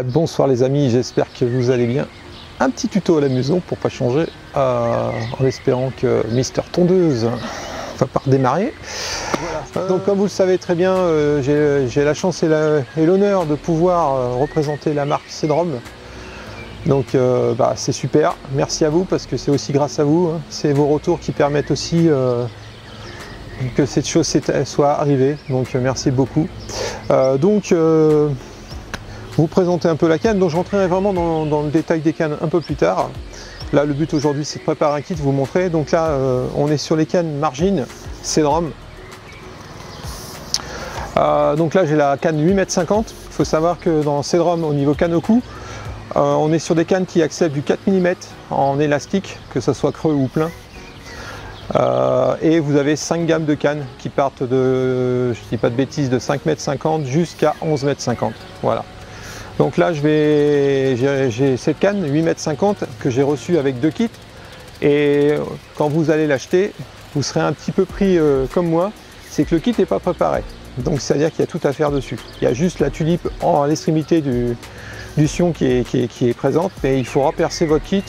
Bonsoir les amis, j'espère que vous allez bien. Un petit tuto à la maison pour pas changer, en espérant que Mister Tondeuse va pas redémarrer. Voilà. Donc comme vous le savez très bien, j'ai la chance et l'honneur de pouvoir représenter la marque Cedrom. Donc c'est super, merci à vous parce que c'est aussi grâce à vous, hein. C'est vos retours qui permettent aussi que cette chose soit arrivée, donc merci beaucoup. Vous présenter un peu la canne, donc je rentrerai vraiment dans le détail des cannes un peu plus tard. Là le but aujourd'hui c'est de préparer un kit, vous montrer. Donc là on est sur les cannes Margin Cedrom. Donc là j'ai la canne 8,50 m. Il faut savoir que dans Cedrom au niveau canne au cou, on est sur des cannes qui acceptent du 4 mm en élastique, que ce soit creux ou plein. Et vous avez 5 gammes de cannes qui partent de, je dis pas de bêtises, de 5,50 m jusqu'à 11,50 m. Voilà. Donc là j'ai cette canne 8,50 m que j'ai reçue avec 2 kits. Et quand vous allez l'acheter, vous serez un petit peu pris comme moi, c'est que le kit n'est pas préparé. Donc c'est à dire qu'il y a tout à faire dessus. Il y a juste la tulipe à l'extrémité du sion qui est présente, mais il faudra percer votre kit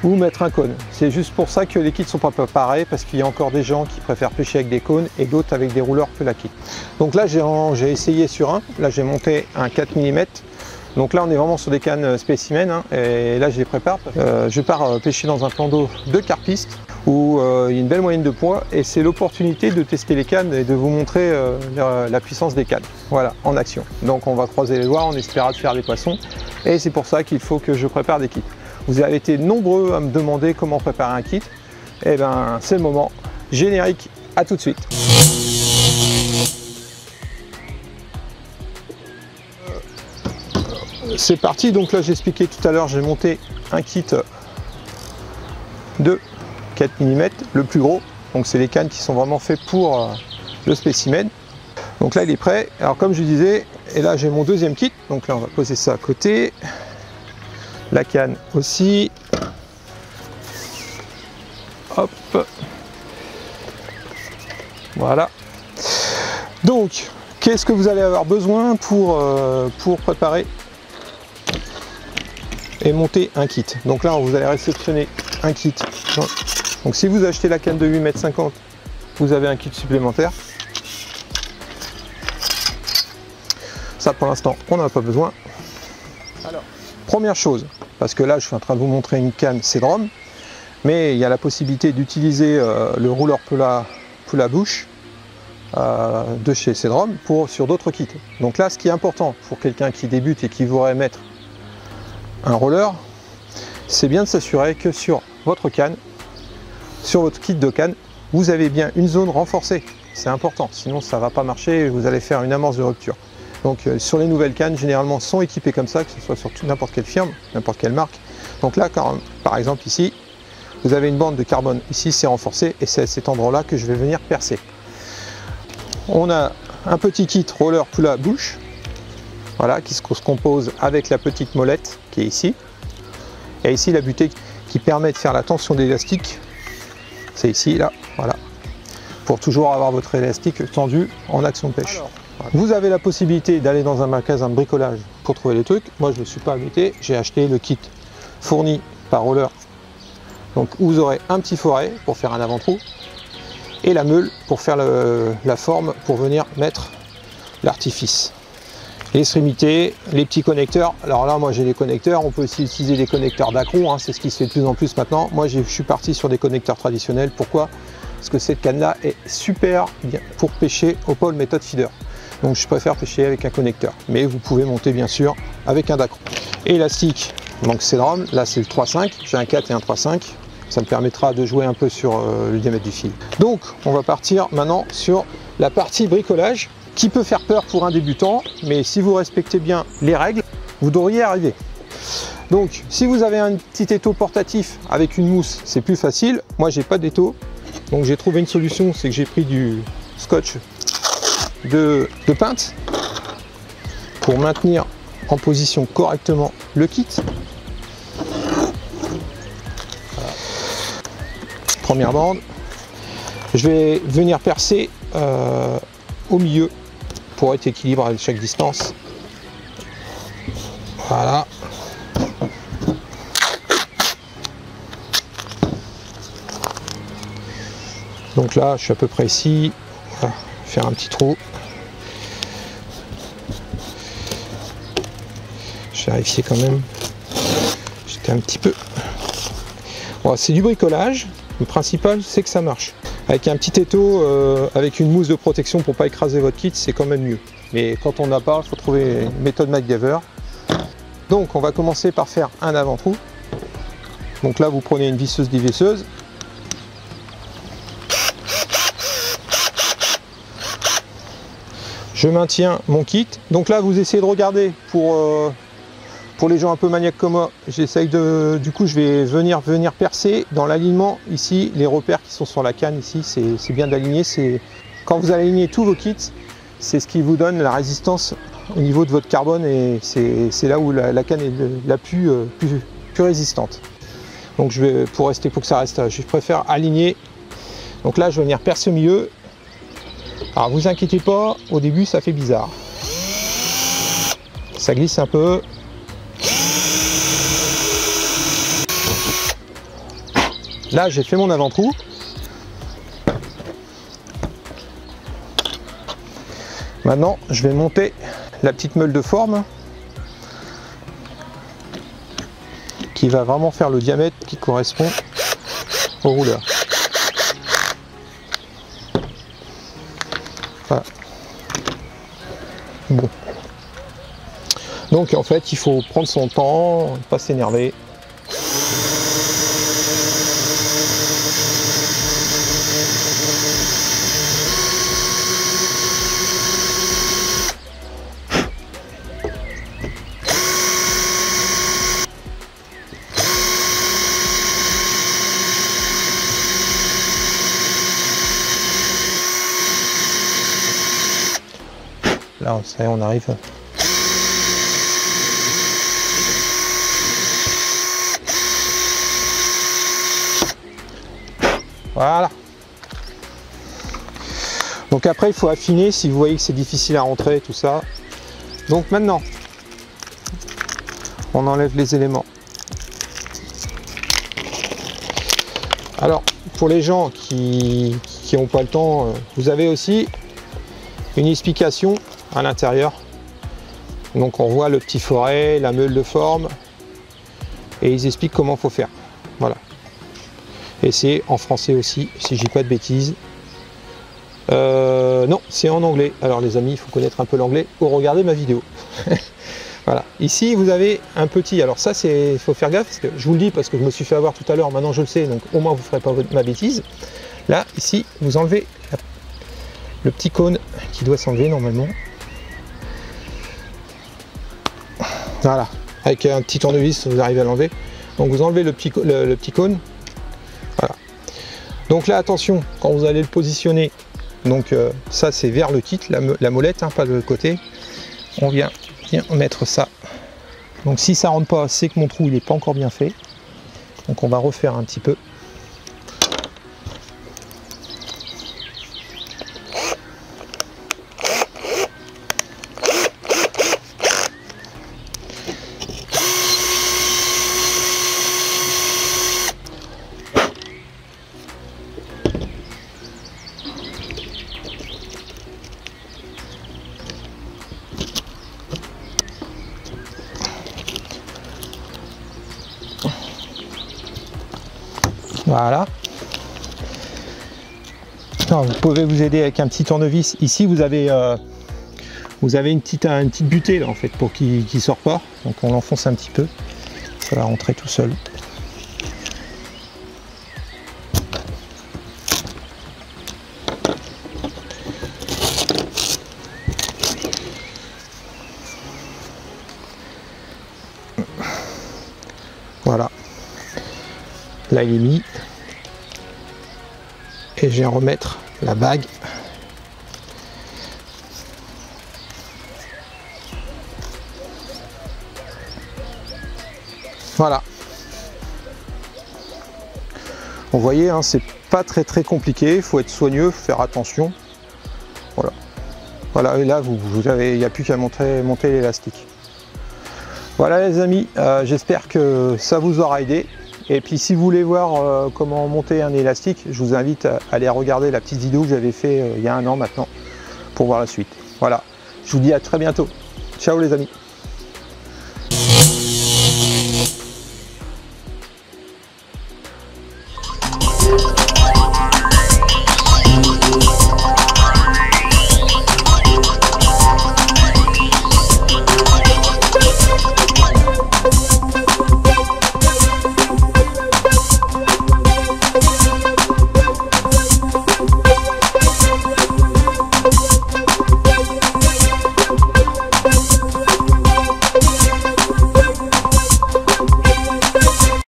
ou mettre un cône. C'est juste pour ça que les kits ne sont pas préparés, parce qu'il y a encore des gens qui préfèrent pêcher avec des cônes et d'autres avec des rouleurs plus la kit. Donc là j'ai essayé sur un, là j'ai monté un 4 mm. Donc là on est vraiment sur des cannes spécimens, hein, et là je les prépare. Je pars pêcher dans un plan d'eau de carpiste où il y a une belle moyenne de poids, et c'est l'opportunité de tester les cannes et de vous montrer la puissance des cannes, voilà, en action. Donc on va croiser les doigts, on espérera de faire des poissons, et c'est pour ça qu'il faut que je prépare des kits. Vous avez été nombreux à me demander comment préparer un kit, et ben c'est le moment. Générique, à tout de suite. C'est parti, donc là j'ai expliqué tout à l'heure, j'ai monté un kit de 4 mm, le plus gros, donc c'est les cannes qui sont vraiment faits pour le spécimen. Donc là il est prêt, alors comme je disais, et là j'ai mon deuxième kit, donc là on va poser ça à côté, la canne aussi, hop, voilà. Donc qu'est-ce que vous allez avoir besoin pour préparer et monter un kit? Donc là vous allez réceptionner un kit. Donc si vous achetez la canne de 8,50 m, vous avez un kit supplémentaire. Ça pour l'instant on n'en a pas besoin. Alors, première chose, parce que là je suis en train de vous montrer une canne Cedrom, mais il y a la possibilité d'utiliser le rouleur pour la bouche de chez Cedrom sur d'autres kits. Donc là ce qui est important pour quelqu'un qui débute et qui voudrait mettre un roller, c'est bien de s'assurer que sur votre canne, sur votre kit de canne, vous avez bien une zone renforcée. C'est important, sinon ça ne va pas marcher et vous allez faire une amorce de rupture. Donc sur les nouvelles cannes, généralement sont équipées comme ça, que ce soit sur n'importe quelle firme, n'importe quelle marque. Donc là, par exemple ici, vous avez une bande de carbone. Ici c'est renforcé et c'est à cet endroit-là que je vais venir percer. On a un petit kit roller pour la bouche, voilà, qui se compose avec la petite molette qui est ici. Et ici la butée qui permet de faire la tension d'élastique. C'est ici, là, voilà, pour toujours avoir votre élastique tendu en action de pêche. Alors, vous avez la possibilité d'aller dans un magasin de bricolage pour trouver les trucs. Moi, je ne me suis pas embêté, j'ai acheté le kit fourni par Roller. Donc, vous aurez un petit foret pour faire un avant-trou et la meule pour faire la forme pour venir mettre l'artifice. L'extrémité, les petits connecteurs. Alors là, moi j'ai les connecteurs, on peut aussi utiliser des connecteurs d'accro, hein, c'est ce qui se fait de plus en plus maintenant. Moi je suis parti sur des connecteurs traditionnels. Pourquoi? Parce que cette canne là est super bien pour pêcher au pole méthode feeder. Donc je préfère pêcher avec un connecteur, mais vous pouvez monter bien sûr avec un d'accro. Élastique, donc Cedrom, là c'est le 3,5, j'ai un 4 et un 3,5. Ça me permettra de jouer un peu sur le diamètre du fil. Donc on va partir maintenant sur la partie bricolage, qui peut faire peur pour un débutant, mais si vous respectez bien les règles, vous devriez y arriver. Donc si vous avez un petit étau portatif avec une mousse, c'est plus facile. Moi j'ai pas d'étau, donc j'ai trouvé une solution, c'est que j'ai pris du scotch de pinte pour maintenir en position correctement le kit. Voilà. Première bande, je vais venir percer au milieu pour être équilibré à chaque distance. Voilà. Donc là, je suis à peu près ici. Voilà, faire un petit trou. Je vais vérifier quand même. J'étais un petit peu... Bon, c'est du bricolage. Le principal, c'est que ça marche. Avec un petit étau, avec une mousse de protection pour pas écraser votre kit, c'est quand même mieux. Mais quand on n'a pas, il faut trouver une méthode MacGyver. Donc, on va commencer par faire un avant-trou. Donc là, vous prenez une visseuse dévisseuse. Je maintiens mon kit. Donc là, vous essayez de regarder pour les gens un peu maniaques comme moi. J'essaye de... Du coup, je vais venir percer dans l'alignement ici, les repères qui sont sur la canne ici. C'est bien d'aligner. Quand vous alignez tous vos kits, c'est ce qui vous donne la résistance au niveau de votre carbone et c'est là où la canne est la plus résistante. Donc pour que ça reste, je préfère aligner. Donc là, je vais venir percer au milieu. Alors vous inquiétez pas, au début ça fait bizarre. Ça glisse un peu. Là j'ai fait mon avant-trou. Maintenant je vais monter la petite meule de forme qui va vraiment faire le diamètre qui correspond au rouleur. Voilà. Bon. Donc en fait il faut prendre son temps, pas s'énerver. Là, ça y est, on arrive. Voilà. Donc après, il faut affiner si vous voyez que c'est difficile à rentrer, tout ça. Donc maintenant, on enlève les éléments. Alors, pour les gens qui n'ont pas le temps, vous avez aussi une explication à l'intérieur. Donc on voit le petit foret, la meule de forme et ils expliquent comment il faut faire. Voilà. Et c'est en français aussi, si je dis pas de bêtises. Non, c'est en anglais. Alors les amis, il faut connaître un peu l'anglais ou regarder ma vidéo. Voilà. Ici vous avez un petit. Alors ça, il faut faire gaffe parce que je vous le dis parce que je me suis fait avoir tout à l'heure. Maintenant je le sais, donc au moins vous ne ferez pas ma bêtise. Là, ici, vous enlevez le petit cône qui doit s'enlever normalement. Voilà, avec un petit tournevis, vous arrivez à l'enlever. Donc vous enlevez le petit cône. Voilà. Donc là, attention, quand vous allez le positionner, donc ça c'est vers le kit, la molette, hein, pas de l'autre côté. On vient mettre ça. Donc si ça rentre pas, c'est que mon trou il n'est pas encore bien fait. Donc on va refaire un petit peu. Voilà. Alors, vous pouvez vous aider avec un petit tournevis. Ici, vous avez une petite butée là en fait pour qu'il ne sorte pas. Donc on l'enfonce un petit peu. Ça va rentrer tout seul. Voilà. Là il est mis. Et je vais remettre la bague. Voilà. Vous voyez, hein, c'est pas très compliqué. Il faut être soigneux, faire attention. Voilà. Voilà. Et là, il n'y a plus qu'à monter l'élastique. Voilà les amis, j'espère que ça vous aura aidé. Et puis si vous voulez voir comment monter un élastique, je vous invite à aller regarder la petite vidéo que j'avais fait il y a 1 an maintenant pour voir la suite. Voilà, je vous dis à très bientôt. Ciao les amis.